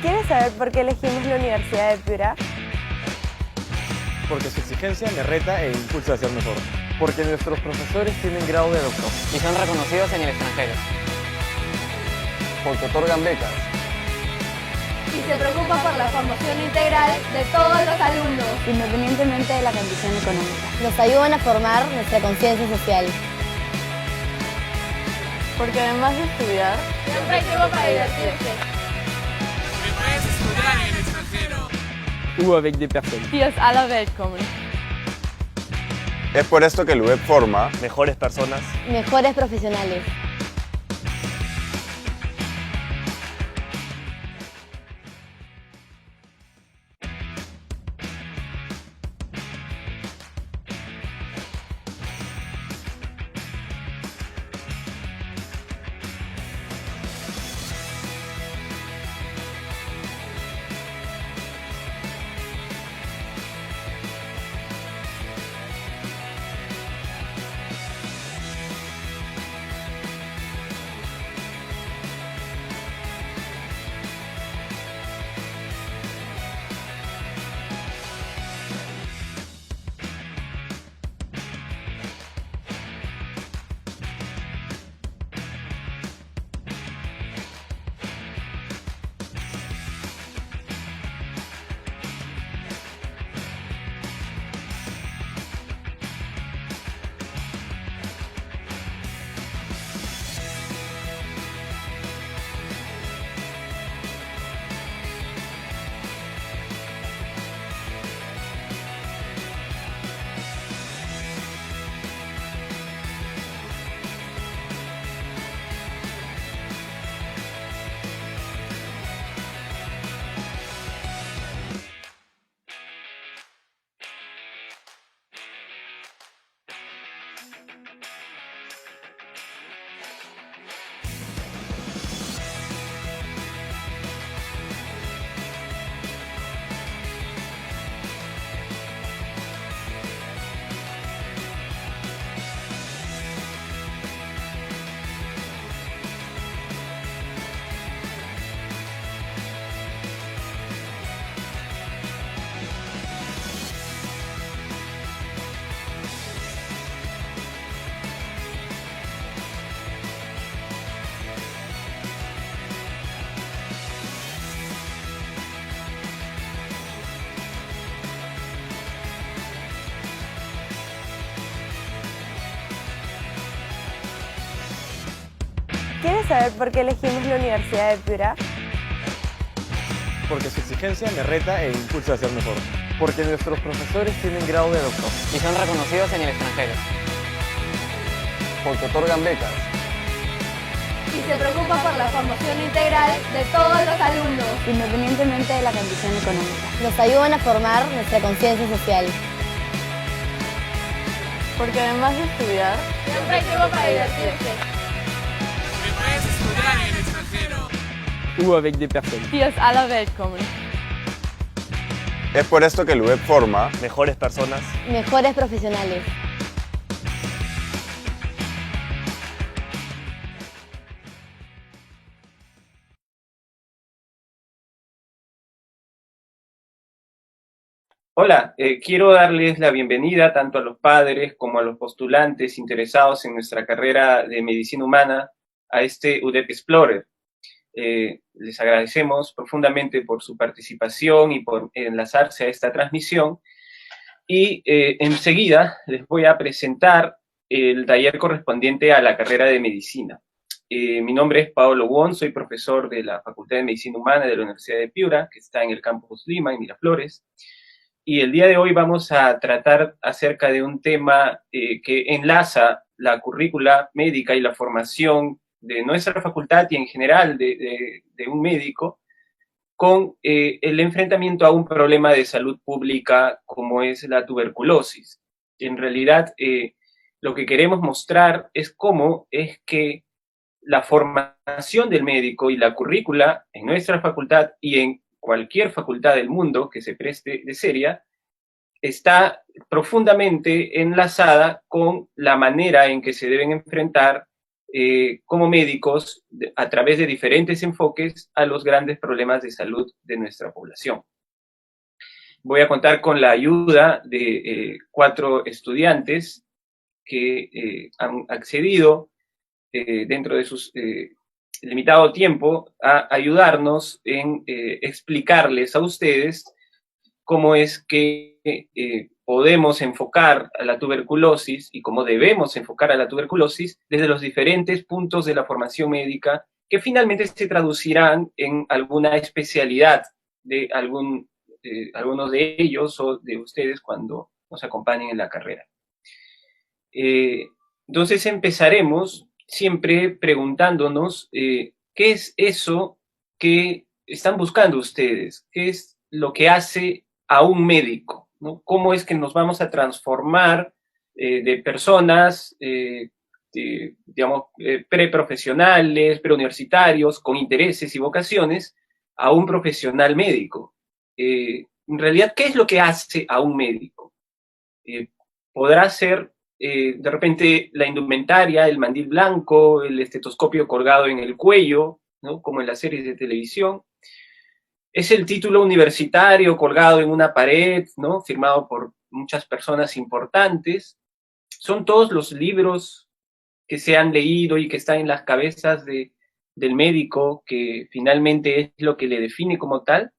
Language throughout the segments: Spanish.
¿Quieres saber por qué elegimos la Universidad de Piura? Porque su exigencia me reta e impulsa a ser mejor. Porque nuestros profesores tienen grado de doctor. Y son reconocidos en el extranjero. Porque otorgan becas. Y se preocupa por la formación integral de todos los alumnos, independientemente de la condición económica. Nos ayudan a formar nuestra conciencia social. Porque además de estudiar, siempre hay tiempo para divertirse. Me puedes estudiar en el extranjero. Ou avec des personnes. die aus aller Welt kommen. Es por esto que el UEP forma Mejores personas. Mejores profesionales. ¿Quieres saber por qué elegimos la Universidad de Piura? Porque su exigencia me reta e impulsa a ser mejor. Porque nuestros profesores tienen grado de doctor. Y son reconocidos en el extranjero. Porque otorgan becas. Y se preocupa por la formación integral de todos los alumnos, Independientemente de la condición económica. Nos ayudan a formar nuestra conciencia social. Porque además de estudiar, siempre hay tiempo para divertirse. Me puedes estudiar en el extranjero. Ou avec des personnes. die aus aller Welt kommen. Es por esto que el UEP forma Mejores personas. Mejores profesionales. Hola, quiero darles la bienvenida tanto a los padres como a los postulantes interesados en nuestra carrera de medicina humana a este UDEP Explorer. Les agradecemos profundamente por su participación y por enlazarse a esta transmisión. Y enseguida les voy a presentar el taller correspondiente a la carrera de medicina. Mi nombre es Paolo Won, soy profesor de la Facultad de Medicina Humana de la Universidad de Piura, que está en el campus Lima, en Miraflores. Y el día de hoy vamos a tratar acerca de un tema que enlaza la currícula médica y la formación de nuestra facultad y en general de un médico con el enfrentamiento a un problema de salud pública como es la tuberculosis. En realidad, lo que queremos mostrar es cómo es que la formación del médico y la currícula en nuestra facultad y en cualquier facultad del mundo que se preste de seria, está profundamente enlazada con la manera en que se deben enfrentar como médicos a través de diferentes enfoques a los grandes problemas de salud de nuestra población. Voy a contar con la ayuda de 4 estudiantes que han accedido dentro de su limitado tiempo a ayudarnos en explicarles a ustedes cómo es que podemos enfocar a la tuberculosis y cómo debemos enfocar a la tuberculosis desde los diferentes puntos de la formación médica que finalmente se traducirán en alguna especialidad de algunos de ellos o de ustedes cuando nos acompañen en la carrera. Entonces empezaremos siempre preguntándonos qué es eso que están buscando ustedes, qué es lo que hace a un médico, ¿no? ¿Cómo es que nos vamos a transformar de personas, digamos, preprofesionales, preuniversitarios, con intereses y vocaciones, a un profesional médico? En realidad, ¿qué es lo que hace a un médico? Podrá ser, de repente, la indumentaria, el mandil blanco, el estetoscopio colgado en el cuello, ¿no? Como en las series de televisión. Es el título universitario colgado en una pared, ¿no? Firmado por muchas personas importantes. Son todos los libros que se han leído y que están en las cabezas del médico, que finalmente es lo que le define como tal.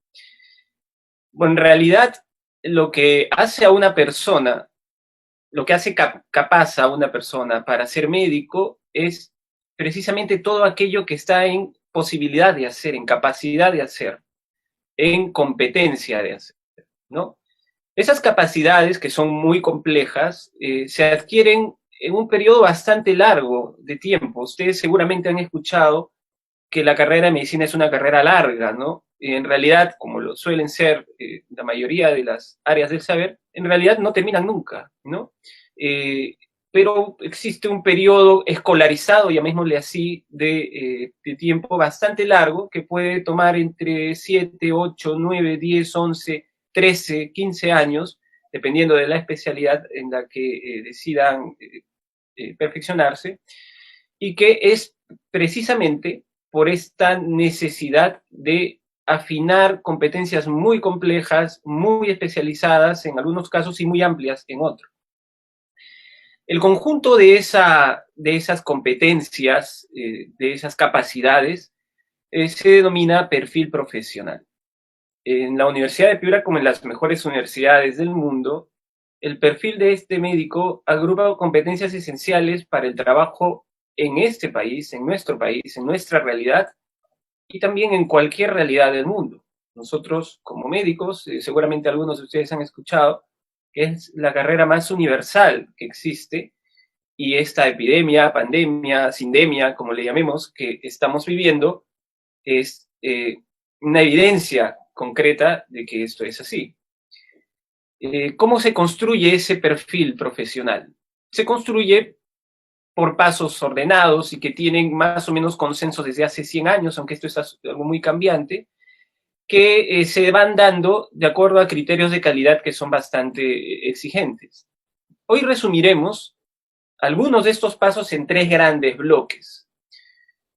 Bueno, en realidad, lo que hace a una persona, lo que hace capaz a una persona para ser médico es precisamente todo aquello que está en posibilidad de hacer, en capacidad de hacer, en competencia de hacer, ¿no? Esas capacidades, que son muy complejas, se adquieren en un periodo bastante largo de tiempo. Ustedes seguramente han escuchado que la carrera de medicina es una carrera larga, ¿no? En realidad, como lo suelen ser la mayoría de las áreas del saber, en realidad no terminan nunca, ¿no? Pero existe un periodo escolarizado, llamémosle así, de tiempo bastante largo, que puede tomar entre 7, 8, 9, 10, 11, 13, 15 años, dependiendo de la especialidad en la que decidan perfeccionarse, y que es precisamente por esta necesidad de afinar competencias muy complejas, muy especializadas en algunos casos y muy amplias en otros. El conjunto de esas competencias, de esas capacidades, se denomina perfil profesional. En la Universidad de Piura, como en las mejores universidades del mundo, el perfil de este médico agrupa competencias esenciales para el trabajo en este país, en nuestro país, en nuestra realidad, y también en cualquier realidad del mundo. Nosotros, como médicos, seguramente algunos de ustedes han escuchado, que es la carrera más universal que existe, y esta epidemia, pandemia, sindemia, como le llamemos, que estamos viviendo, es una evidencia concreta de que esto es así. ¿Cómo se construye ese perfil profesional? Se construye por pasos ordenados y que tienen más o menos consenso desde hace 100 años, aunque esto es algo muy cambiante, que se van dando de acuerdo a criterios de calidad que son bastante exigentes. Hoy resumiremos algunos de estos pasos en 3 grandes bloques,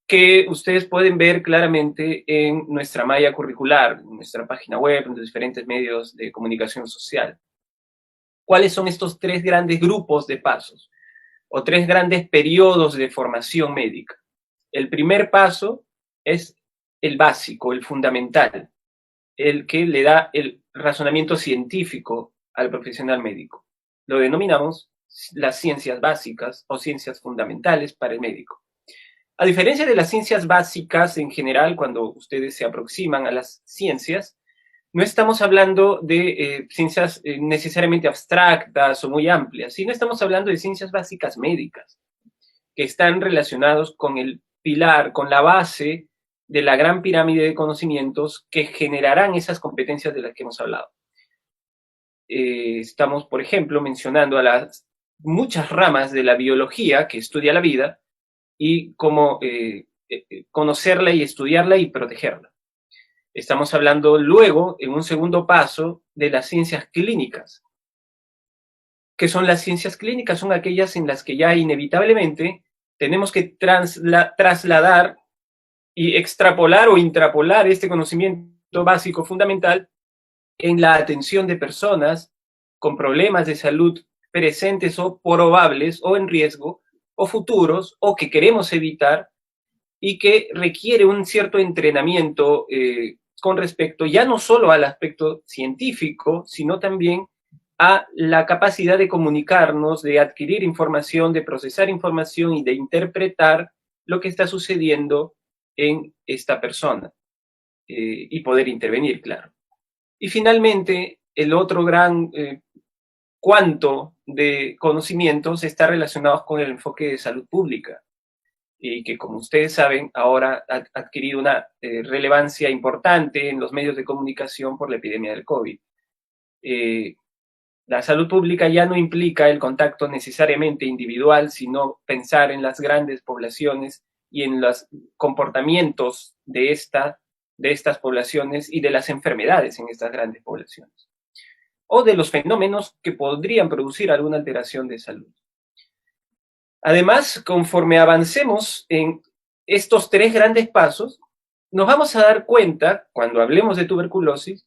que ustedes pueden ver claramente en nuestra malla curricular, en nuestra página web, en los diferentes medios de comunicación social. ¿Cuáles son estos 3 grandes grupos de pasos? O 3 grandes periodos de formación médica. El primer paso es el básico, el fundamental, el que le da el razonamiento científico al profesional médico. Lo denominamos las ciencias básicas o ciencias fundamentales para el médico. A diferencia de las ciencias básicas en general, cuando ustedes se aproximan a las ciencias, no estamos hablando de ciencias necesariamente abstractas o muy amplias, sino estamos hablando de ciencias básicas médicas, que están relacionados con el pilar, con la base de la gran pirámide de conocimientos que generarán esas competencias de las que hemos hablado. Estamos, por ejemplo, mencionando a las muchas ramas de la biología que estudia la vida y cómo conocerla y estudiarla y protegerla. Estamos hablando luego, en un segundo paso, de las ciencias clínicas. ¿Qué son las ciencias clínicas? Son aquellas en las que ya inevitablemente tenemos que trasladar y extrapolar o intrapolar este conocimiento básico fundamental en la atención de personas con problemas de salud presentes o probables o en riesgo o futuros o que queremos evitar y que requiere un cierto entrenamiento con respecto ya no solo al aspecto científico, sino también a la capacidad de comunicarnos, de adquirir información, de procesar información y de interpretar lo que está sucediendo en esta persona y poder intervenir, claro. Y finalmente, el otro gran cuanto de conocimientos está relacionado con el enfoque de salud pública y que, como ustedes saben, ahora ha adquirido una relevancia importante en los medios de comunicación por la epidemia del COVID. La salud pública ya no implica el contacto necesariamente individual, sino pensar en las grandes poblaciones y en los comportamientos de estas poblaciones y de las enfermedades en estas grandes poblaciones, o de los fenómenos que podrían producir alguna alteración de salud. Además, conforme avancemos en estos tres grandes pasos, nos vamos a dar cuenta, cuando hablemos de tuberculosis,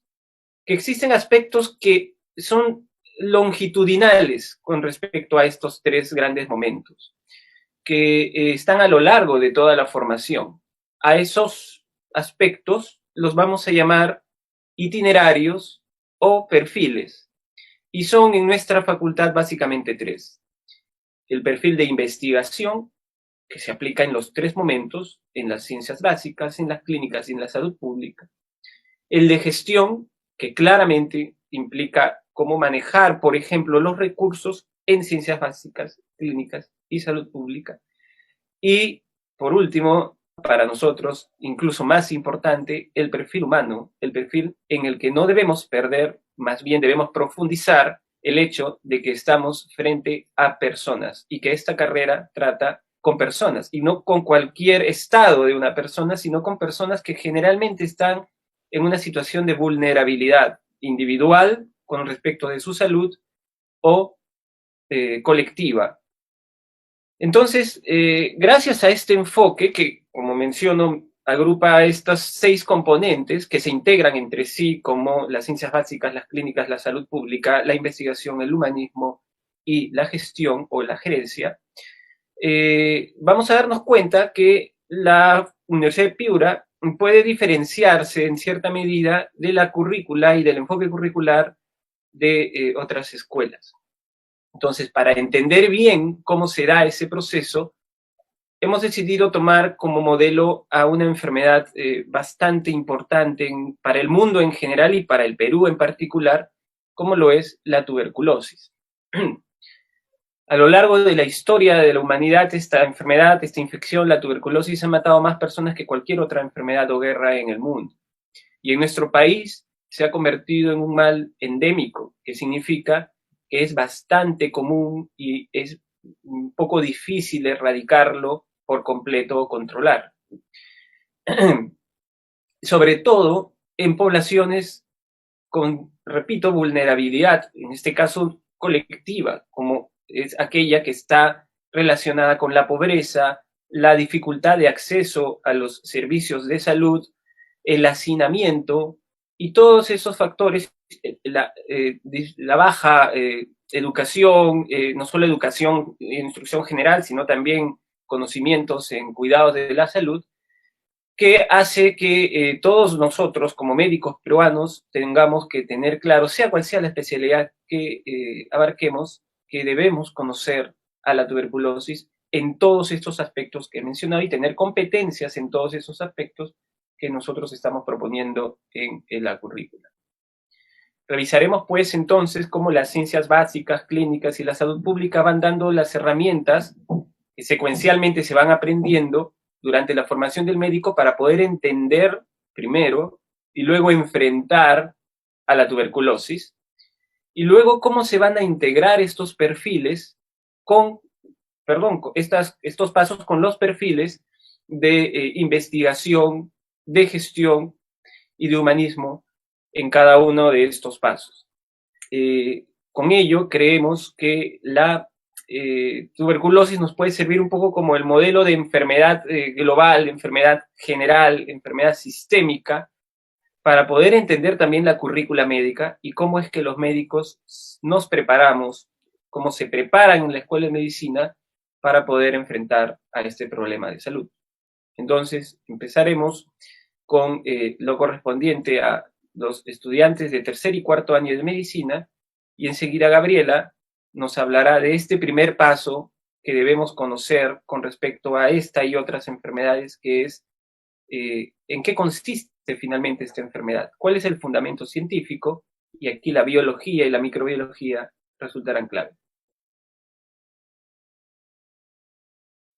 que existen aspectos que son longitudinales con respecto a estos tres grandes momentos, que están a lo largo de toda la formación. A esos aspectos los vamos a llamar itinerarios o perfiles, y son en nuestra facultad básicamente tres. El perfil de investigación, que se aplica en los tres momentos, en las ciencias básicas, en las clínicas y en la salud pública. El de gestión, que claramente implica cómo manejar, por ejemplo, los recursos en ciencias básicas, clínicas y salud pública. Y, por último, para nosotros, incluso más importante, el perfil humano, el perfil en el que no debemos perder, más bien debemos profundizar el hecho de que estamos frente a personas y que esta carrera trata con personas y no con cualquier estado de una persona, sino con personas que generalmente están en una situación de vulnerabilidad individual con respecto de su salud o colectiva. Entonces, gracias a este enfoque que, como menciono, agrupa estas 6 componentes que se integran entre sí como las ciencias básicas, las clínicas, la salud pública, la investigación, el humanismo y la gestión o la gerencia, vamos a darnos cuenta que la Universidad de Piura puede diferenciarse en cierta medida de la currícula y del enfoque curricular de otras escuelas. Entonces, para entender bien cómo se da ese proceso, hemos decidido tomar como modelo a una enfermedad bastante importante para el mundo en general y para el Perú en particular, como lo es la tuberculosis. A lo largo de la historia de la humanidad, esta enfermedad, esta infección, la tuberculosis, ha matado a más personas que cualquier otra enfermedad o guerra en el mundo. Y en nuestro país se ha convertido en un mal endémico, que significa que es bastante común y es un poco difícil erradicarlo por completo o controlar. Sobre todo en poblaciones con, repito, vulnerabilidad, en este caso colectiva, como es aquella que está relacionada con la pobreza, la dificultad de acceso a los servicios de salud, el hacinamiento y todos esos factores, la baja educación, no solo educación e instrucción general, sino también conocimientos en cuidados de la salud, que hace que todos nosotros como médicos peruanos tengamos que tener claro, sea cual sea la especialidad que abarquemos, que debemos conocer a la tuberculosis en todos estos aspectos que he mencionado y tener competencias en todos esos aspectos que nosotros estamos proponiendo en la currícula. Revisaremos pues entonces cómo las ciencias básicas, clínicas y la salud pública van dando las herramientas que secuencialmente se van aprendiendo durante la formación del médico para poder entender primero y luego enfrentar a la tuberculosis, y luego cómo se van a integrar estos perfiles estos pasos con los perfiles de investigación, de gestión y de humanismo en cada uno de estos pasos. Con ello creemos que la tuberculosis nos puede servir un poco como el modelo de enfermedad global, de enfermedad general, enfermedad sistémica, para poder entender también la currícula médica y cómo es que los médicos nos preparamos, cómo se preparan en la escuela de medicina para poder enfrentar a este problema de salud. Entonces, empezaremos con lo correspondiente a los estudiantes de tercer y cuarto año de medicina, y enseguida Gabriela nos hablará de este primer paso que debemos conocer con respecto a esta y otras enfermedades, que es en qué consiste finalmente esta enfermedad, cuál es el fundamento científico, y aquí la biología y la microbiología resultarán clave.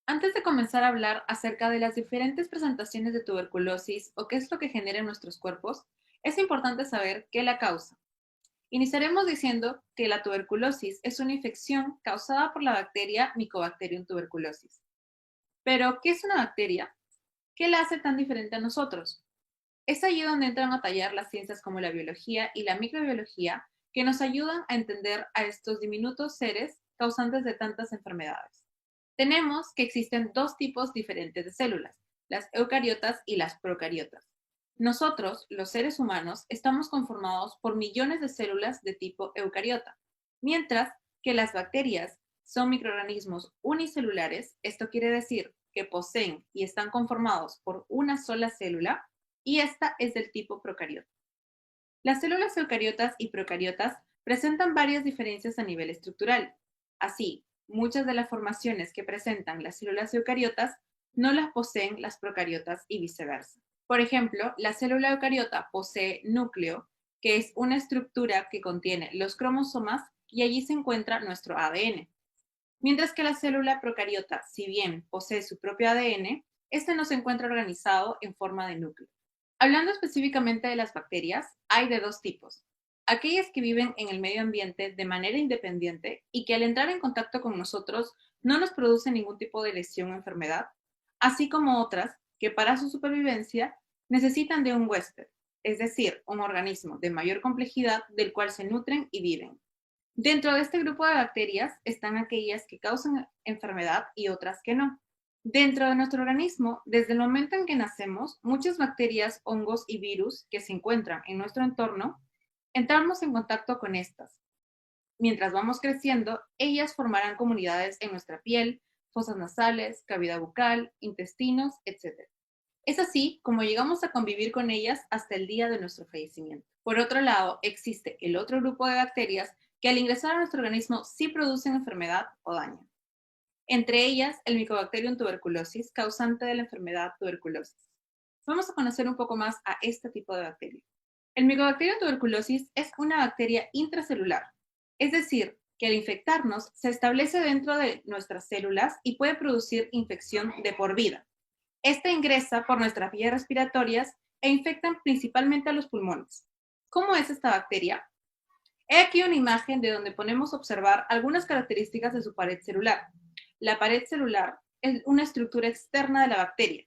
Antes de comenzar a hablar acerca de las diferentes presentaciones de tuberculosis o qué es lo que genera en nuestros cuerpos, es importante saber qué la causa. Iniciaremos diciendo que la tuberculosis es una infección causada por la bacteria Mycobacterium tuberculosis. Pero, ¿qué es una bacteria? ¿Qué la hace tan diferente a nosotros? Es allí donde entran a tallar las ciencias como la biología y la microbiología, que nos ayudan a entender a estos diminutos seres causantes de tantas enfermedades. Tenemos que existen dos tipos diferentes de células, las eucariotas y las procariotas. Nosotros, los seres humanos, estamos conformados por millones de células de tipo eucariota, mientras que las bacterias son microorganismos unicelulares. Esto quiere decir que poseen y están conformados por una sola célula, y esta es del tipo procariota. Las células eucariotas y procariotas presentan varias diferencias a nivel estructural. Así, muchas de las formaciones que presentan las células eucariotas no las poseen las procariotas y viceversa. Por ejemplo, la célula eucariota posee núcleo, que es una estructura que contiene los cromosomas, y allí se encuentra nuestro ADN. Mientras que la célula procariota, si bien posee su propio ADN, este no se encuentra organizado en forma de núcleo. Hablando específicamente de las bacterias, hay de dos tipos. Aquellas que viven en el medio ambiente de manera independiente y que al entrar en contacto con nosotros no nos producen ningún tipo de lesión o enfermedad, así como otras que para su supervivencia necesitan de un huésped, es decir, un organismo de mayor complejidad del cual se nutren y viven. Dentro de este grupo de bacterias están aquellas que causan enfermedad y otras que no. Dentro de nuestro organismo, desde el momento en que nacemos, muchas bacterias, hongos y virus que se encuentran en nuestro entorno, entramos en contacto con estas. Mientras vamos creciendo, ellas formarán comunidades en nuestra piel, fosas nasales, cavidad bucal, intestinos, etc. Es así como llegamos a convivir con ellas hasta el día de nuestro fallecimiento. Por otro lado, existe el otro grupo de bacterias que al ingresar a nuestro organismo sí producen enfermedad o daño. Entre ellas, el Mycobacterium tuberculosis, causante de la enfermedad tuberculosis. Vamos a conocer un poco más a este tipo de bacteria. El Mycobacterium tuberculosis es una bacteria intracelular, es decir, que al infectarnos se establece dentro de nuestras células y puede producir infección de por vida. Esta ingresa por nuestras vías respiratorias e infectan principalmente a los pulmones. ¿Cómo es esta bacteria? He aquí una imagen de donde podemos observar algunas características de su pared celular. La pared celular es una estructura externa de la bacteria.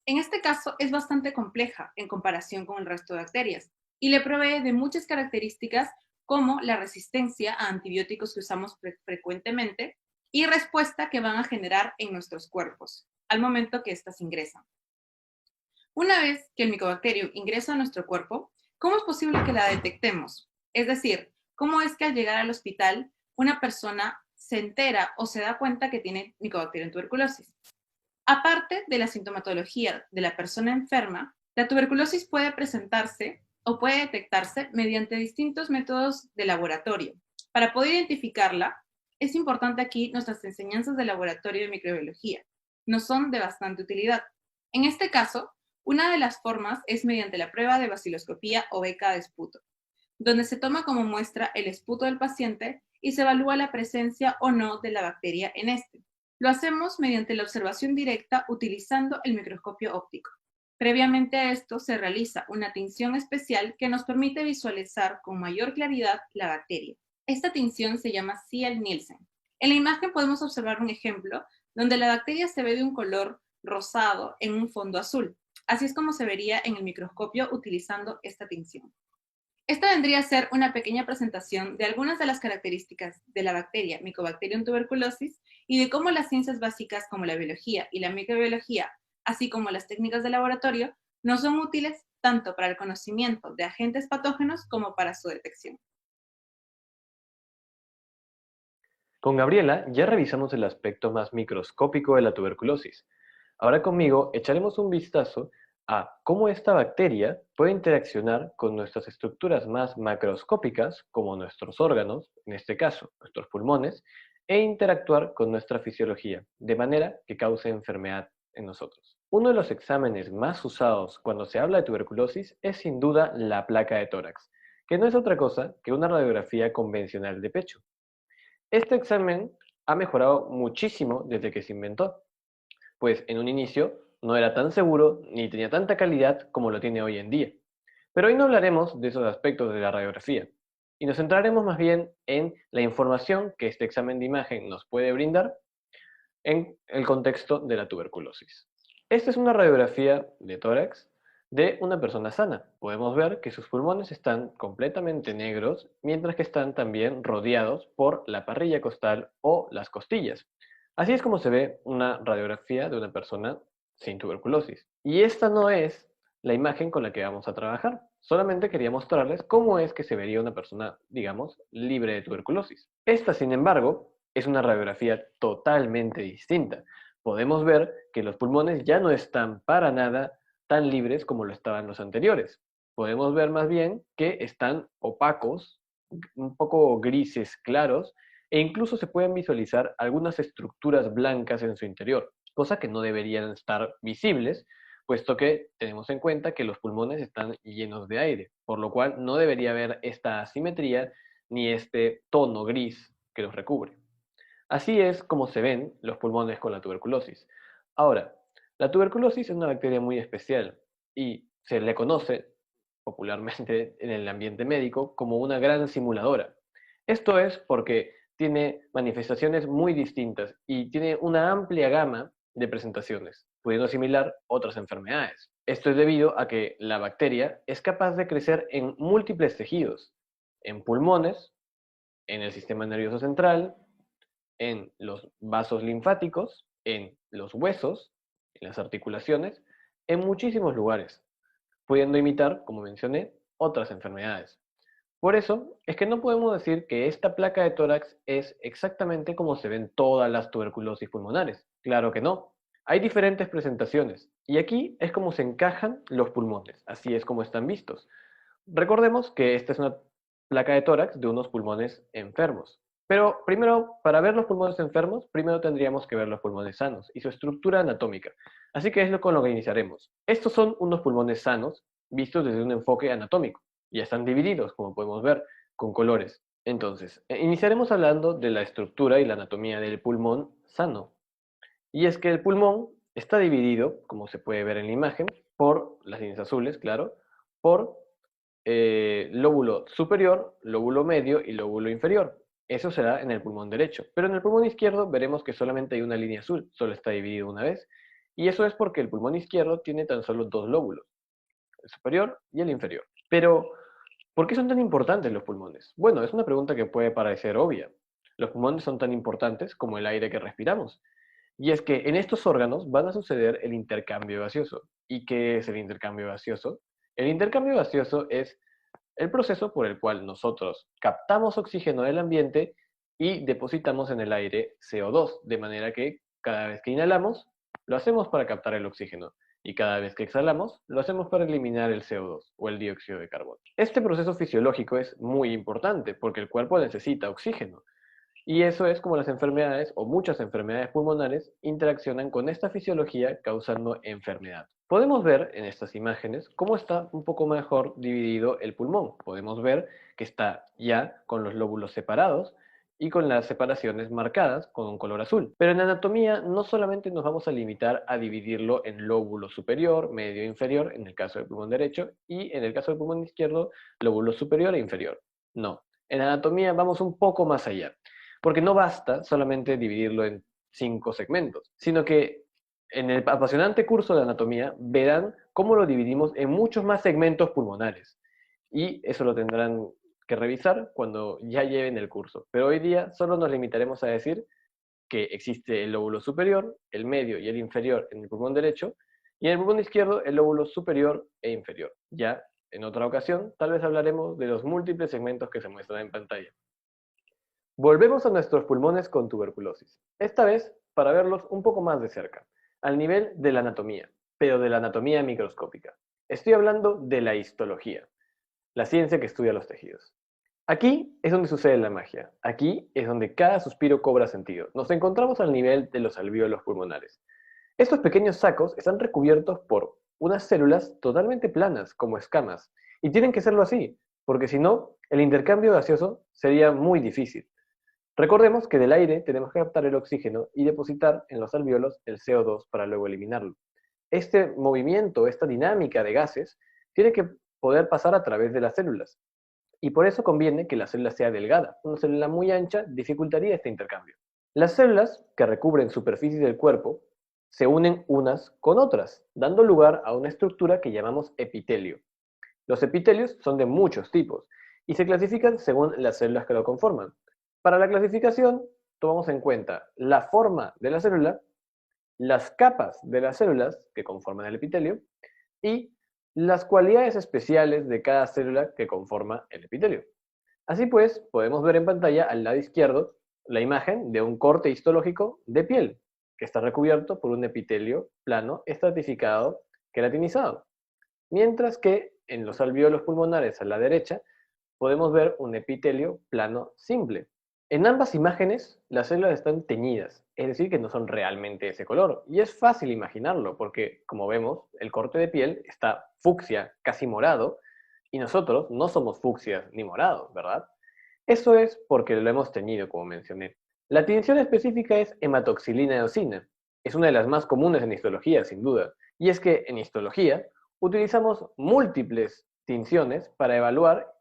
En este caso es bastante compleja en comparación con el resto de bacterias y le provee de muchas características como la resistencia a antibióticos que usamos frecuentemente y respuesta que van a generar en nuestros cuerpos al momento que éstas ingresan. Una vez que el Mycobacterium ingresa a nuestro cuerpo, ¿cómo es posible que la detectemos? Es decir, ¿cómo es que al llegar al hospital una persona se entera o se da cuenta que tiene Mycobacterium tuberculosis? Aparte de la sintomatología de la persona enferma, la tuberculosis puede presentarse o puede detectarse mediante distintos métodos de laboratorio. Para poder identificarla, es importante aquí nuestras enseñanzas de laboratorio de microbiología. Nos son de bastante utilidad. En este caso, una de las formas es mediante la prueba de baciloscopía o beca de esputo, donde se toma como muestra el esputo del paciente y se evalúa la presencia o no de la bacteria en este. Lo hacemos mediante la observación directa utilizando el microscopio óptico. Previamente a esto se realiza una tinción especial que nos permite visualizar con mayor claridad la bacteria. Esta tinción se llama Ciel-Nielsen. En la imagen podemos observar un ejemplo donde la bacteria se ve de un color rosado en un fondo azul. Así es como se vería en el microscopio utilizando esta tinción. Esta vendría a ser una pequeña presentación de algunas de las características de la bacteria Mycobacterium tuberculosis y de cómo las ciencias básicas como la biología y la microbiología, así como las técnicas de laboratorio, nos son útiles tanto para el conocimiento de agentes patógenos como para su detección. Con Gabriela ya revisamos el aspecto más microscópico de la tuberculosis. Ahora conmigo echaremos un vistazo a cómo esta bacteria puede interaccionar con nuestras estructuras más macroscópicas, como nuestros órganos, en este caso nuestros pulmones, e interactuar con nuestra fisiología, de manera que cause enfermedad en nosotros. Uno de los exámenes más usados cuando se habla de tuberculosis es sin duda la placa de tórax, que no es otra cosa que una radiografía convencional de pecho. Este examen ha mejorado muchísimo desde que se inventó, pues en un inicio no era tan seguro ni tenía tanta calidad como lo tiene hoy en día. Pero hoy no hablaremos de esos aspectos de la radiografía, y nos centraremos más bien en la información que este examen de imagen nos puede brindar en el contexto de la tuberculosis. Esta es una radiografía de tórax de una persona sana. Podemos ver que sus pulmones están completamente negros, mientras que están también rodeados por la parrilla costal o las costillas. Así es como se ve una radiografía de una persona sin tuberculosis. Y esta no es la imagen con la que vamos a trabajar. Solamente quería mostrarles cómo es que se vería una persona, digamos, libre de tuberculosis. Esta, sin embargo, es una radiografía totalmente distinta. Podemos ver que los pulmones ya no están para nada tan libres como lo estaban los anteriores. Podemos ver más bien que están opacos, un poco grises claros, e incluso se pueden visualizar algunas estructuras blancas en su interior, cosa que no deberían estar visibles, puesto que tenemos en cuenta que los pulmones están llenos de aire, por lo cual no debería haber esta asimetría ni este tono gris que los recubre. Así es como se ven los pulmones con la tuberculosis. Ahora, la tuberculosis es una bacteria muy especial y se le conoce popularmente en el ambiente médico como una gran simuladora. Esto es porque tiene manifestaciones muy distintas y tiene una amplia gama de presentaciones, pudiendo asimilar otras enfermedades. Esto es debido a que la bacteria es capaz de crecer en múltiples tejidos, en pulmones, en el sistema nervioso central, en los vasos linfáticos, en los huesos, en las articulaciones, en muchísimos lugares, pudiendo imitar, como mencioné, otras enfermedades. Por eso es que no podemos decir que esta placa de tórax es exactamente como se ven todas las tuberculosis pulmonares. Claro que no. Hay diferentes presentaciones, y aquí es como se encajan los pulmones, así es como están vistos. Recordemos que esta es una placa de tórax de unos pulmones enfermos. Pero primero, para ver los pulmones enfermos, primero tendríamos que ver los pulmones sanos y su estructura anatómica. Así que es con lo que iniciaremos. Estos son unos pulmones sanos vistos desde un enfoque anatómico. Ya están divididos, como podemos ver, con colores. Entonces, iniciaremos hablando de la estructura y la anatomía del pulmón sano. Y es que el pulmón está dividido, como se puede ver en la imagen, por las líneas azules, claro, por lóbulo superior, lóbulo medio y lóbulo inferior. Eso será en el pulmón derecho. Pero en el pulmón izquierdo veremos que solamente hay una línea azul, solo está dividido una vez. Y eso es porque el pulmón izquierdo tiene tan solo dos lóbulos, el superior y el inferior. Pero, ¿por qué son tan importantes los pulmones? Bueno, es una pregunta que puede parecer obvia. Los pulmones son tan importantes como el aire que respiramos. Y es que en estos órganos van a suceder el intercambio gaseoso. ¿Y qué es el intercambio gaseoso? El intercambio gaseoso es el proceso por el cual nosotros captamos oxígeno del ambiente y depositamos en el aire CO2, de manera que cada vez que inhalamos, lo hacemos para captar el oxígeno, y cada vez que exhalamos, lo hacemos para eliminar el CO2 o el dióxido de carbono. Este proceso fisiológico es muy importante porque el cuerpo necesita oxígeno, y eso es como las enfermedades o muchas enfermedades pulmonares interaccionan con esta fisiología causando enfermedad. Podemos ver en estas imágenes cómo está un poco mejor dividido el pulmón. Podemos ver que está ya con los lóbulos separados y con las separaciones marcadas con un color azul. Pero en anatomía no solamente nos vamos a limitar a dividirlo en lóbulo superior, medio e inferior, en el caso del pulmón derecho, y en el caso del pulmón izquierdo, lóbulo superior e inferior. No, en anatomía vamos un poco más allá, porque no basta solamente dividirlo en 5 segmentos, sino que en el apasionante curso de anatomía verán cómo lo dividimos en muchos más segmentos pulmonares. y eso lo tendrán que revisar cuando ya lleven el curso. Pero hoy día solo nos limitaremos a decir que existe el lóbulo superior, el medio y el inferior en el pulmón derecho, y en el pulmón izquierdo el lóbulo superior e inferior. Ya en otra ocasión tal vez hablaremos de los múltiples segmentos que se muestran en pantalla. Volvemos a nuestros pulmones con tuberculosis, esta vez para verlos un poco más de cerca, al nivel de la anatomía, pero de la anatomía microscópica. Estoy hablando de la histología, la ciencia que estudia los tejidos. Aquí es donde sucede la magia, aquí es donde cada suspiro cobra sentido. Nos encontramos al nivel de los alvéolos pulmonares. Estos pequeños sacos están recubiertos por unas células totalmente planas, como escamas, y tienen que serlo así, porque si no, el intercambio gaseoso sería muy difícil. Recordemos que del aire tenemos que captar el oxígeno y depositar en los alvéolos el CO2 para luego eliminarlo. Este movimiento, esta dinámica de gases, tiene que poder pasar a través de las células. Y por eso conviene que la célula sea delgada. Una célula muy ancha dificultaría este intercambio. Las células que recubren superficies del cuerpo se unen unas con otras, dando lugar a una estructura que llamamos epitelio. Los epitelios son de muchos tipos y se clasifican según las células que lo conforman. Para la clasificación, tomamos en cuenta la forma de la célula, las capas de las células que conforman el epitelio y las cualidades especiales de cada célula que conforma el epitelio. Así pues, podemos ver en pantalla al lado izquierdo la imagen de un corte histológico de piel, que está recubierto por un epitelio plano estratificado queratinizado. Mientras que en los alvéolos pulmonares a la derecha, podemos ver un epitelio plano simple. En ambas imágenes, las células están teñidas, es decir, que no son realmente ese color. Y es fácil imaginarlo, porque, como vemos, el corte de piel está fucsia, casi morado, y nosotros no somos fucsias ni morados, ¿verdad? Eso es porque lo hemos teñido, como mencioné. La tinción específica es hematoxilina eosina. Es una de las más comunes en histología, sin duda. Y es que en histología utilizamos múltiples tinciones para evaluar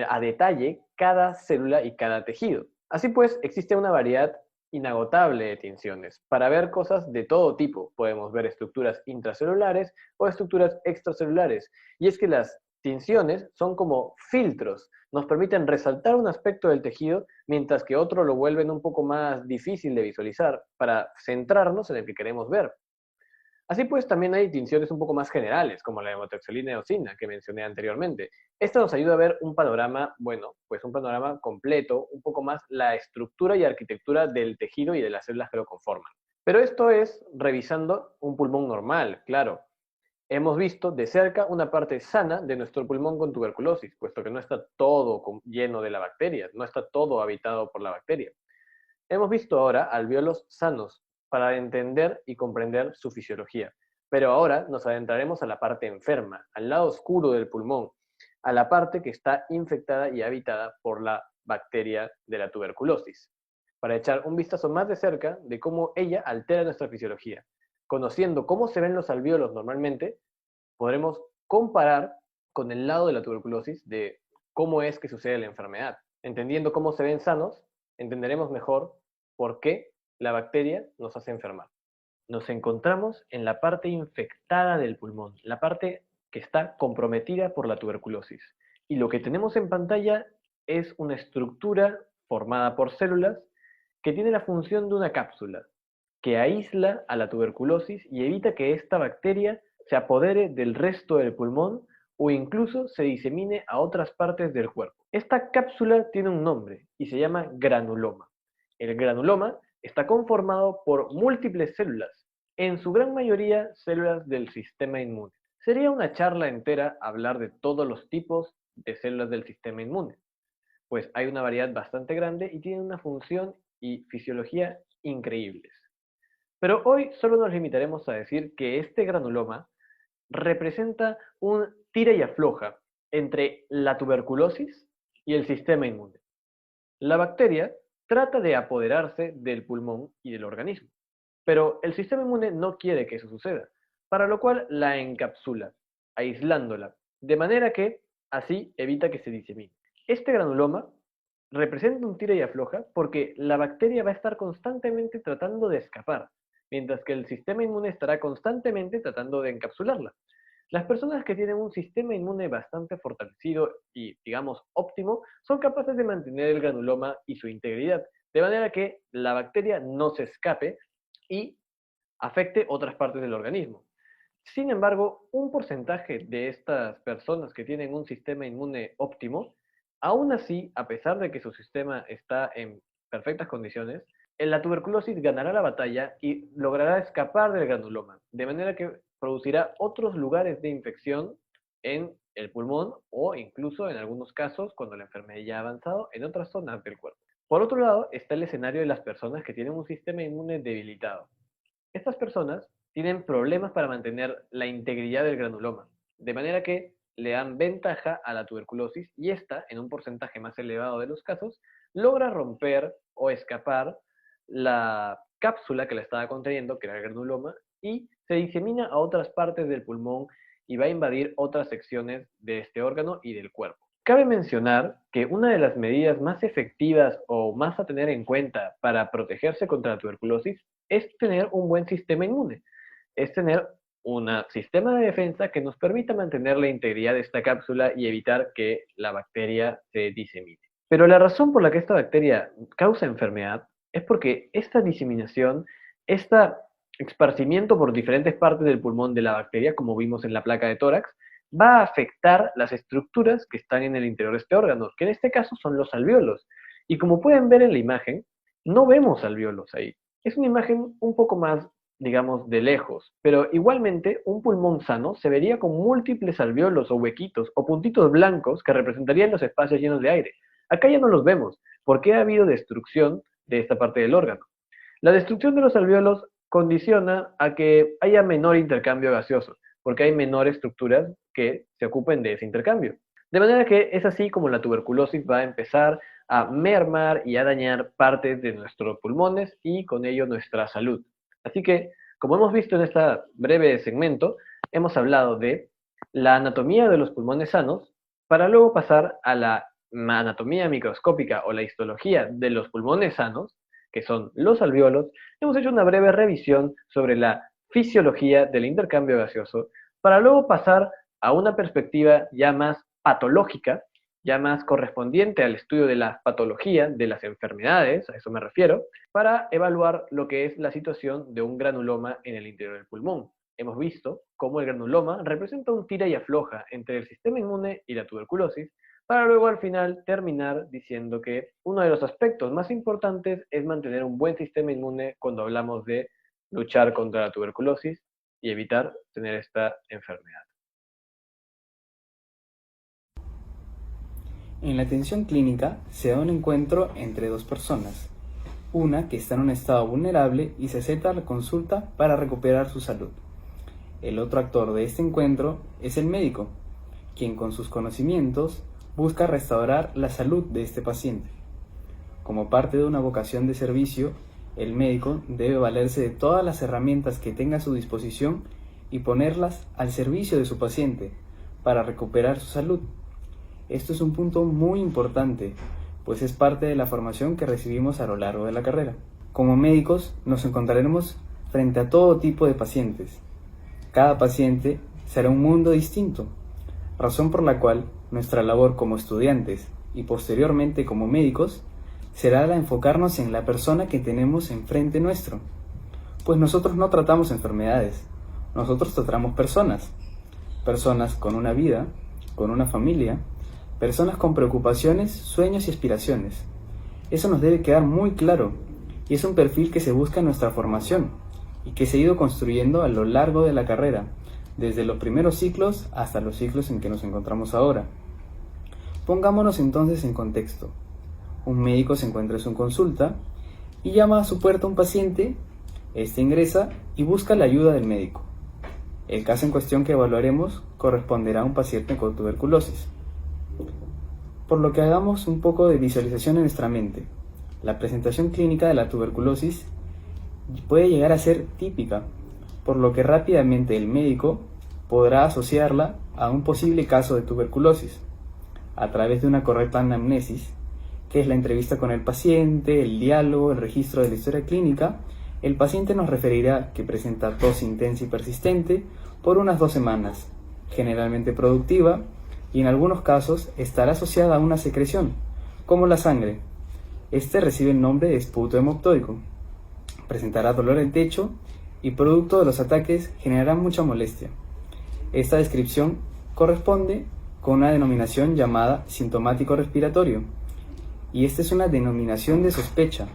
a detalle cada célula y cada tejido. Así pues, existe una variedad inagotable de tinciones. Para ver cosas de todo tipo, podemos ver estructuras intracelulares o estructuras extracelulares. Y es que las tinciones son como filtros, nos permiten resaltar un aspecto del tejido, mientras que otro lo vuelven un poco más difícil de visualizar, para centrarnos en el que queremos ver. Así pues, también hay tinciones un poco más generales, como la hematoxilina eosina que mencioné anteriormente. Esto nos ayuda a ver un panorama, bueno, pues un panorama completo, un poco más la estructura y arquitectura del tejido y de las células que lo conforman. Pero esto es revisando un pulmón normal, claro. Hemos visto de cerca una parte sana de nuestro pulmón con tuberculosis, puesto que no está todo lleno de la bacteria, no está todo habitado por la bacteria. Hemos visto ahora alvéolos sanos, para entender y comprender su fisiología. Pero ahora nos adentraremos a la parte enferma, al lado oscuro del pulmón, a la parte que está infectada y habitada por la bacteria de la tuberculosis, para echar un vistazo más de cerca de cómo ella altera nuestra fisiología. Conociendo cómo se ven los alvéolos normalmente, podremos comparar con el lado de la tuberculosis de cómo es que sucede la enfermedad. Entendiendo cómo se ven sanos, entenderemos mejor por qué la bacteria nos hace enfermar. Nos encontramos en la parte infectada del pulmón, la parte que está comprometida por la tuberculosis. Y lo que tenemos en pantalla es una estructura formada por células que tiene la función de una cápsula, que aísla a la tuberculosis y evita que esta bacteria se apodere del resto del pulmón o incluso se disemine a otras partes del cuerpo. Esta cápsula tiene un nombre y se llama granuloma. El granuloma está conformado por múltiples células, en su gran mayoría células del sistema inmune. Sería una charla entera hablar de todos los tipos de células del sistema inmune, pues hay una variedad bastante grande y tienen una función y fisiología increíbles. Pero hoy solo nos limitaremos a decir que este granuloma representa un tira y afloja entre la tuberculosis y el sistema inmune. La bacteria trata de apoderarse del pulmón y del organismo, pero el sistema inmune no quiere que eso suceda, para lo cual la encapsula, aislándola, de manera que así evita que se disemine. Este granuloma representa un tira y afloja porque la bacteria va a estar constantemente tratando de escapar, mientras que el sistema inmune estará constantemente tratando de encapsularla. Las personas que tienen un sistema inmune bastante fortalecido y, digamos, óptimo, son capaces de mantener el granuloma y su integridad, de manera que la bacteria no se escape y afecte otras partes del organismo. Sin embargo, un porcentaje de estas personas que tienen un sistema inmune óptimo, aún así, a pesar de que su sistema está en perfectas condiciones, la tuberculosis ganará la batalla y logrará escapar del granuloma, de manera que producirá otros lugares de infección en el pulmón o incluso en algunos casos, cuando la enfermedad ya ha avanzado, en otras zonas del cuerpo. Por otro lado, está el escenario de las personas que tienen un sistema inmune debilitado. Estas personas tienen problemas para mantener la integridad del granuloma, de manera que le dan ventaja a la tuberculosis y esta, en un porcentaje más elevado de los casos, logra romper o escapar la cápsula que la estaba conteniendo, que era el granuloma, y se disemina a otras partes del pulmón y va a invadir otras secciones de este órgano y del cuerpo. Cabe mencionar que una de las medidas más efectivas o más a tener en cuenta para protegerse contra la tuberculosis es tener un buen sistema inmune, es tener un sistema de defensa que nos permita mantener la integridad de esta cápsula y evitar que la bacteria se disemine. Pero la razón por la que esta bacteria causa enfermedad es porque esta diseminación, este esparcimiento por diferentes partes del pulmón de la bacteria, como vimos en la placa de tórax, va a afectar las estructuras que están en el interior de este órgano, que en este caso son los alvéolos. Y como pueden ver en la imagen, no vemos alvéolos ahí. Es una imagen un poco más, digamos, de lejos, pero igualmente un pulmón sano se vería con múltiples alvéolos o huequitos o puntitos blancos que representarían los espacios llenos de aire. Acá ya no los vemos, porque ha habido destrucción de esta parte del órgano. La destrucción de los alvéolos condiciona a que haya menor intercambio gaseoso, porque hay menores estructuras que se ocupen de ese intercambio. De manera que es así como la tuberculosis va a empezar a mermar y a dañar partes de nuestros pulmones y con ello nuestra salud. Así que, como hemos visto en este breve segmento, hemos hablado de la anatomía de los pulmones sanos para luego pasar a la anatomía microscópica o la histología de los pulmones sanos, que son los alvéolos. Hemos hecho una breve revisión sobre la fisiología del intercambio gaseoso para luego pasar a una perspectiva ya más patológica, ya más correspondiente al estudio de la patología, de las enfermedades, a eso me refiero, para evaluar lo que es la situación de un granuloma en el interior del pulmón. Hemos visto cómo el granuloma representa un tira y afloja entre el sistema inmune y la tuberculosis, para luego al final terminar diciendo que uno de los aspectos más importantes es mantener un buen sistema inmune cuando hablamos de luchar contra la tuberculosis y evitar tener esta enfermedad. En la atención clínica se da un encuentro entre dos personas, una que está en un estado vulnerable y se acepta la consulta para recuperar su salud. El otro actor de este encuentro es el médico, quien con sus conocimientos busca restaurar la salud de este paciente. Como parte de una vocación de servicio, el médico debe valerse de todas las herramientas que tenga a su disposición y ponerlas al servicio de su paciente para recuperar su salud. Esto es un punto muy importante, pues es parte de la formación que recibimos a lo largo de la carrera. Como médicos nos encontraremos frente a todo tipo de pacientes. Cada paciente será un mundo distinto, razón por la cual nuestra labor como estudiantes y posteriormente como médicos será la de enfocarnos en la persona que tenemos enfrente nuestro. Pues nosotros no tratamos enfermedades, nosotros tratamos personas. Personas con una vida, con una familia, personas con preocupaciones, sueños y aspiraciones. Eso nos debe quedar muy claro y es un perfil que se busca en nuestra formación y que se ha ido construyendo a lo largo de la carrera, desde los primeros ciclos hasta los ciclos en que nos encontramos ahora. Pongámonos entonces en contexto. Un médico se encuentra en su consulta y llama a su puerta a un paciente. Este ingresa y busca la ayuda del médico. El caso en cuestión que evaluaremos corresponderá a un paciente con tuberculosis. Por lo que hagamos un poco de visualización en nuestra mente. La presentación clínica de la tuberculosis puede llegar a ser típica, por lo que rápidamente el médico podrá asociarla a un posible caso de tuberculosis a través de una correcta anamnesis, que es la entrevista con el paciente, el diálogo, el registro de la historia clínica. El paciente nos referirá que presenta tos intensa y persistente por unas 2 semanas, generalmente productiva, y en algunos casos estará asociada a una secreción, como la sangre. Este recibe el nombre de esputo hemoptódico. Presentará dolor en pecho y producto de los ataques generará mucha molestia. Esta descripción corresponde con una denominación llamada sintomático respiratorio, y esta es una denominación de sospecha,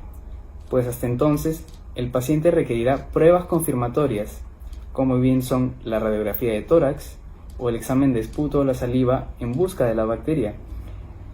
pues hasta entonces el paciente requerirá pruebas confirmatorias, como bien son la radiografía de tórax o el examen de esputo o la saliva en busca de la bacteria.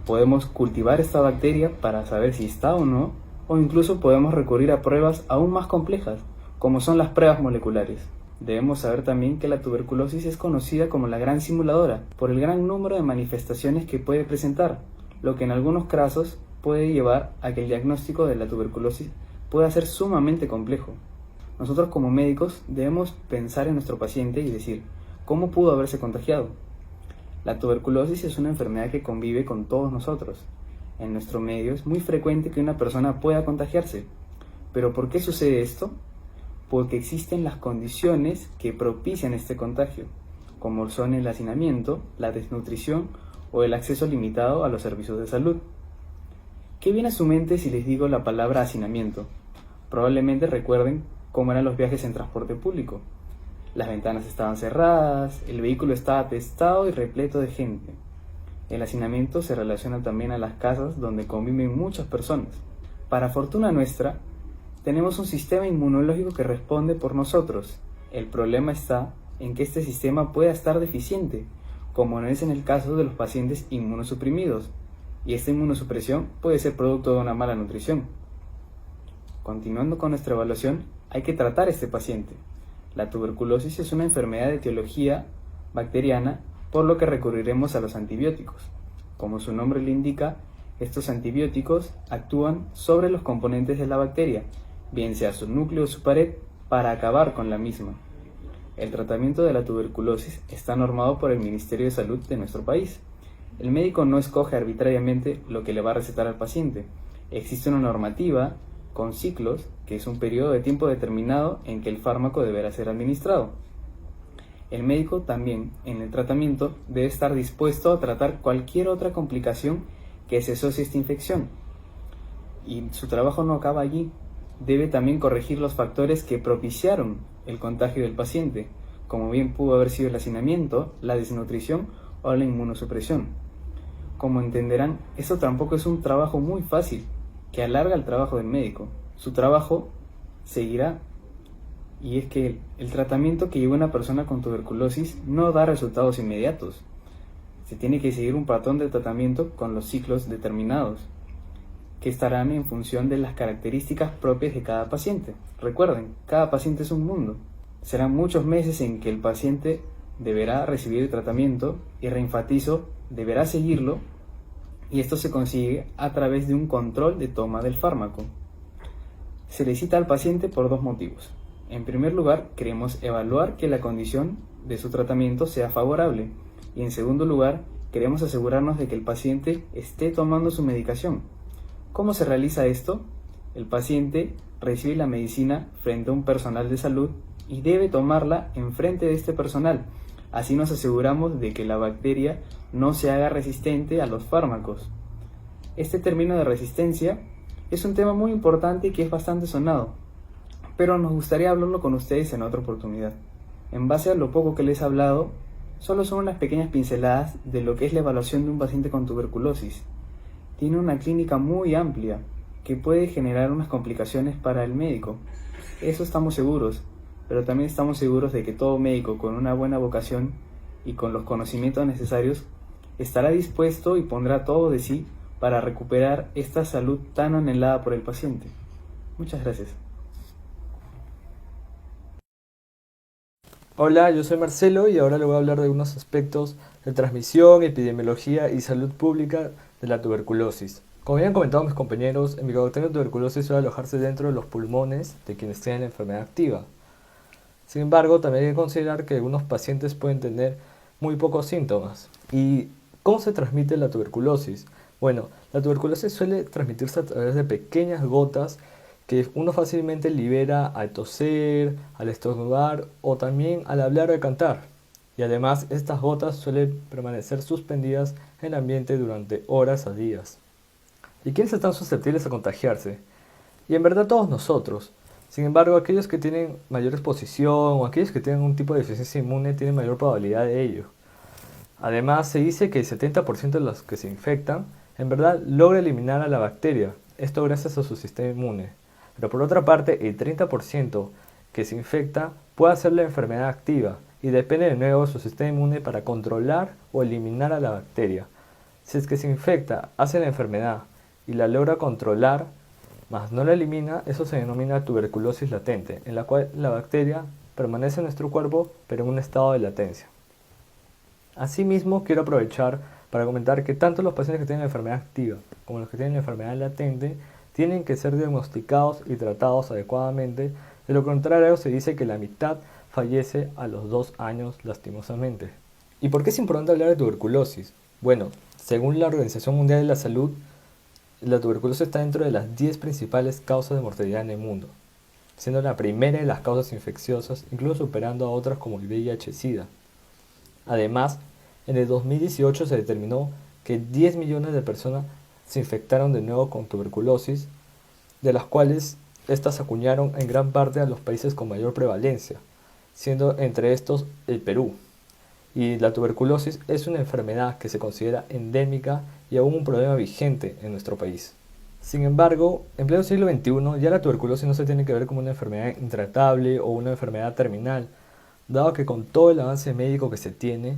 Podemos cultivar esta bacteria para saber si está o no, o incluso podemos recurrir a pruebas aún más complejas, como son las pruebas moleculares. Debemos saber también que la tuberculosis es conocida como la gran simuladora, por el gran número de manifestaciones que puede presentar, lo que en algunos casos puede llevar a que el diagnóstico de la tuberculosis pueda ser sumamente complejo. Nosotros como médicos debemos pensar en nuestro paciente y decir, ¿cómo pudo haberse contagiado? La tuberculosis es una enfermedad que convive con todos nosotros. En nuestro medio es muy frecuente que una persona pueda contagiarse. ¿Pero por qué sucede esto? Porque existen las condiciones que propician este contagio, como son el hacinamiento, la desnutrición o el acceso limitado a los servicios de salud. ¿Qué viene a su mente si les digo la palabra hacinamiento? Probablemente recuerden cómo eran los viajes en transporte público. Las ventanas estaban cerradas, el vehículo estaba atestado y repleto de gente. El hacinamiento se relaciona también a las casas donde conviven muchas personas. Para fortuna nuestra, tenemos un sistema inmunológico que responde por nosotros. El problema está en que este sistema pueda estar deficiente, como no es en el caso de los pacientes inmunosuprimidos, y esta inmunosupresión puede ser producto de una mala nutrición. Continuando con nuestra evaluación, hay que tratar a este paciente. La tuberculosis es una enfermedad de etiología bacteriana, por lo que recurriremos a los antibióticos. Como su nombre le indica, estos antibióticos actúan sobre los componentes de la bacteria, bien sea su núcleo o su pared, para acabar con la misma. El tratamiento de la tuberculosis está normado por el Ministerio de Salud de nuestro país. El médico no escoge arbitrariamente lo que le va a recetar al paciente. Existe una normativa con ciclos, que es un periodo de tiempo determinado en que el fármaco deberá ser administrado. El médico también, en el tratamiento, debe estar dispuesto a tratar cualquier otra complicación que se asocie a esta infección. Y su trabajo no acaba allí. Debe también corregir los factores que propiciaron el contagio del paciente, como bien pudo haber sido el hacinamiento, la desnutrición o la inmunosupresión. Como entenderán, esto tampoco es un trabajo muy fácil, que alarga el trabajo del médico. Su trabajo seguirá, y es que el tratamiento que lleva una persona con tuberculosis no da resultados inmediatos. Se tiene que seguir un patrón de tratamiento con los ciclos determinados, que estarán en función de las características propias de cada paciente. Recuerden, cada paciente es un mundo. Serán muchos meses en que el paciente deberá recibir el tratamiento, y reenfatizo, deberá seguirlo, y esto se consigue a través de un control de toma del fármaco. Se le cita al paciente por dos motivos. En primer lugar, queremos evaluar que la condición de su tratamiento sea favorable, y en segundo lugar, queremos asegurarnos de que el paciente esté tomando su medicación. ¿Cómo se realiza esto? El paciente recibe la medicina frente a un personal de salud y debe tomarla enfrente de este personal. Así nos aseguramos de que la bacteria no se haga resistente a los fármacos. Este término de resistencia es un tema muy importante y que es bastante sonado, pero nos gustaría hablarlo con ustedes en otra oportunidad. En base a lo poco que les he hablado, solo son unas pequeñas pinceladas de lo que es la evaluación de un paciente con tuberculosis. Tiene una clínica muy amplia que puede generar unas complicaciones para el médico. Eso estamos seguros, pero también estamos seguros de que todo médico con una buena vocación y con los conocimientos necesarios estará dispuesto y pondrá todo de sí para recuperar esta salud tan anhelada por el paciente. Muchas gracias. Hola, yo soy Marcelo y ahora le voy a hablar de unos aspectos de transmisión, epidemiología y salud pública de la tuberculosis. Como habían comentado mis compañeros, el micobacterio de tuberculosis suele alojarse dentro de los pulmones de quienes tienen la enfermedad activa. Sin embargo, también hay que considerar que algunos pacientes pueden tener muy pocos síntomas. ¿Y cómo se transmite la tuberculosis? Bueno, la tuberculosis suele transmitirse a través de pequeñas gotas que uno fácilmente libera al toser, al estornudar o también al hablar o al cantar. y además estas gotas suelen permanecer suspendidas en el ambiente durante horas a días. ¿Y quiénes están susceptibles a contagiarse? Y en verdad todos nosotros. Sin embargo, aquellos que tienen mayor exposición o aquellos que tienen un tipo de deficiencia inmune tienen mayor probabilidad de ello. Además, se dice que el 70% de los que se infectan en verdad logra eliminar a la bacteria, esto gracias a su sistema inmune. Pero por otra parte, el 30% que se infecta puede hacer la enfermedad activa y depende de nuevo de su sistema inmune para controlar o eliminar a la bacteria. Si es que se infecta, hace la enfermedad y la logra controlar, mas no la elimina, eso se denomina tuberculosis latente, en la cual la bacteria permanece en nuestro cuerpo pero en un estado de latencia. Asimismo, quiero aprovechar para comentar que tanto los pacientes que tienen la enfermedad activa como los que tienen la enfermedad latente tienen que ser diagnosticados y tratados adecuadamente, de lo contrario se dice que la mitad fallece a los 2 años lastimosamente. ¿Y por qué es importante hablar de tuberculosis? Bueno, según la Organización Mundial de la Salud, la tuberculosis está dentro de las 10 principales causas de mortalidad en el mundo, siendo la primera de las causas infecciosas, incluso superando a otras como el VIH-Sida. Además, en el 2018 se determinó que 10 millones de personas se infectaron de nuevo con tuberculosis, de las cuales estas acuñaron en gran parte a los países con mayor prevalencia, siendo entre estos el Perú. Y la tuberculosis es una enfermedad que se considera endémica y aún un problema vigente en nuestro país. Sin embargo, en pleno siglo XXI ya la tuberculosis no se tiene que ver como una enfermedad intratable o una enfermedad terminal, dado que con todo el avance médico que se tiene,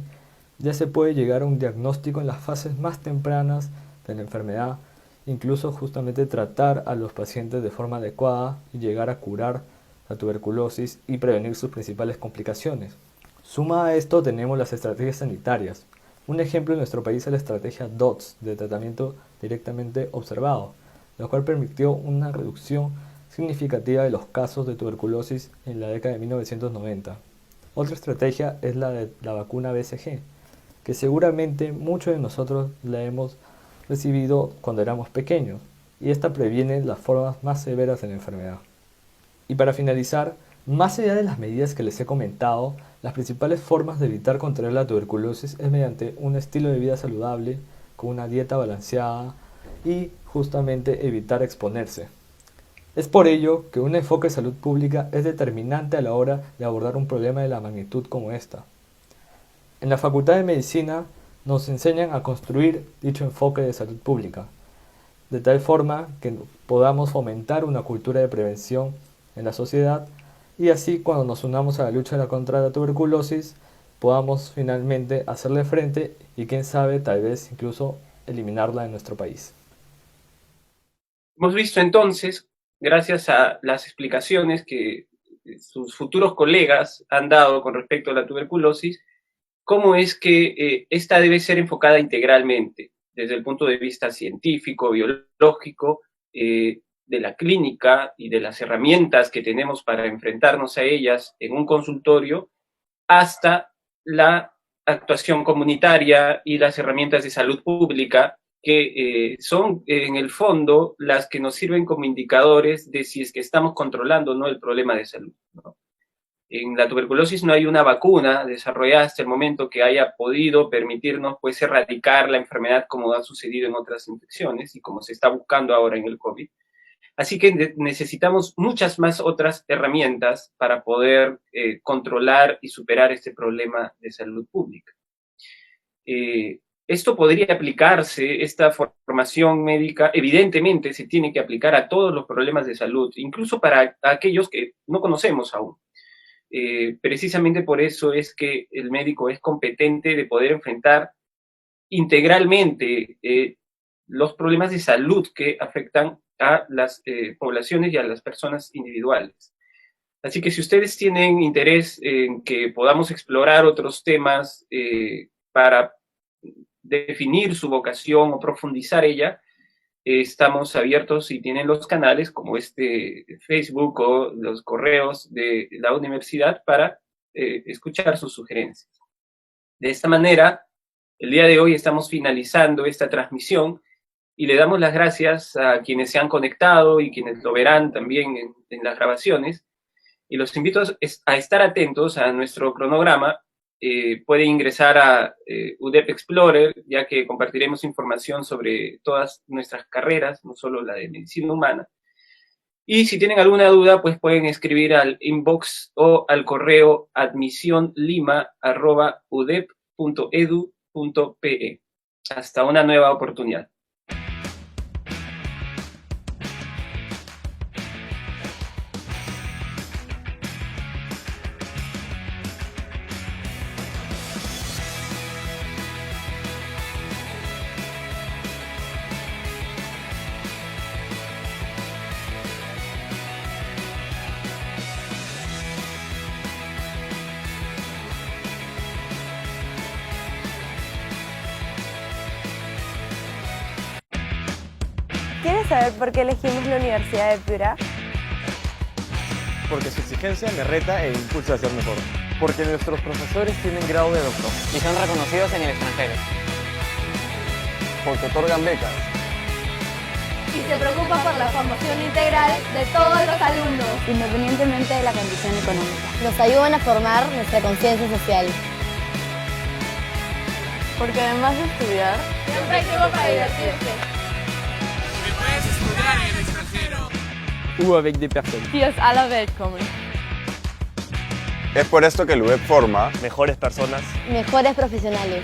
ya se puede llegar a un diagnóstico en las fases más tempranas de la enfermedad, incluso justamente tratar a los pacientes de forma adecuada y llegar a curar la tuberculosis y prevenir sus principales complicaciones. Suma a esto tenemos las estrategias sanitarias. Un ejemplo en nuestro país es la estrategia DOTS, de tratamiento directamente observado, la cual permitió una reducción significativa de los casos de tuberculosis en la década de 1990. Otra estrategia es la de la vacuna BCG, que seguramente muchos de nosotros la hemos recibido cuando éramos pequeños, y esta previene las formas más severas de la enfermedad. Y para finalizar, más allá de las medidas que les he comentado, las principales formas de evitar contraer la tuberculosis es mediante un estilo de vida saludable, con una dieta balanceada y justamente evitar exponerse. Es por ello que un enfoque de salud pública es determinante a la hora de abordar un problema de la magnitud como esta. En la Facultad de Medicina nos enseñan a construir dicho enfoque de salud pública, de tal forma que podamos fomentar una cultura de prevención en la sociedad y así cuando nos unamos a la lucha contra la tuberculosis podamos finalmente hacerle frente y quién sabe tal vez incluso eliminarla en nuestro país. Hemos visto entonces, gracias a las explicaciones que sus futuros colegas han dado con respecto a la tuberculosis, cómo es que esta debe ser enfocada integralmente, desde el punto de vista científico, biológico, de la clínica y de las herramientas que tenemos para enfrentarnos a ellas en un consultorio, hasta la actuación comunitaria y las herramientas de salud pública, que son en el fondo las que nos sirven como indicadores de si es que estamos controlando o no el problema de salud, ¿no? En la tuberculosis no hay una vacuna desarrollada hasta el momento que haya podido permitirnos pues erradicar la enfermedad como ha sucedido en otras infecciones y como se está buscando ahora en el COVID. Así que necesitamos muchas más otras herramientas para poder controlar y superar este problema de salud pública. Esto podría aplicarse, esta formación médica, evidentemente se tiene que aplicar a todos los problemas de salud, incluso para aquellos que no conocemos aún. Precisamente por eso es que el médico es competente de poder enfrentar integralmente los problemas de salud que afectan a las poblaciones y a las personas individuales. Así que si ustedes tienen interés en que podamos explorar otros temas para definir su vocación o profundizar ella, estamos abiertos y tienen los canales como Facebook o los correos de la universidad para escuchar sus sugerencias. De esta manera, el día de hoy estamos finalizando esta transmisión y le damos las gracias a quienes se han conectado y quienes lo verán también en las grabaciones. Y los invito a estar atentos a nuestro cronograma pueden ingresar a UDEP Explorer, ya que compartiremos información sobre todas nuestras carreras, no solo la de medicina humana. Y si tienen alguna duda, pues pueden escribir al inbox o al correo admisionlima@udep.edu.pe. Hasta una nueva oportunidad. ¿Quieres saber por qué elegimos la Universidad de Piura? Porque su exigencia me reta e impulsa a ser mejor. Porque nuestros profesores tienen grado de doctor. Y son reconocidos en el extranjero. Porque otorgan becas. Y se preocupa por la formación integral de todos los alumnos. Independientemente de la condición económica. Nos ayudan a formar nuestra conciencia social. Porque además de estudiar, Siempre hay tiempo para divertirse. Que puedes estudiar en el extranjero. Ou avec des personnes. die aus aller Welt kommen. Es por esto que el UDEP forma Mejores personas. Mejores profesionales.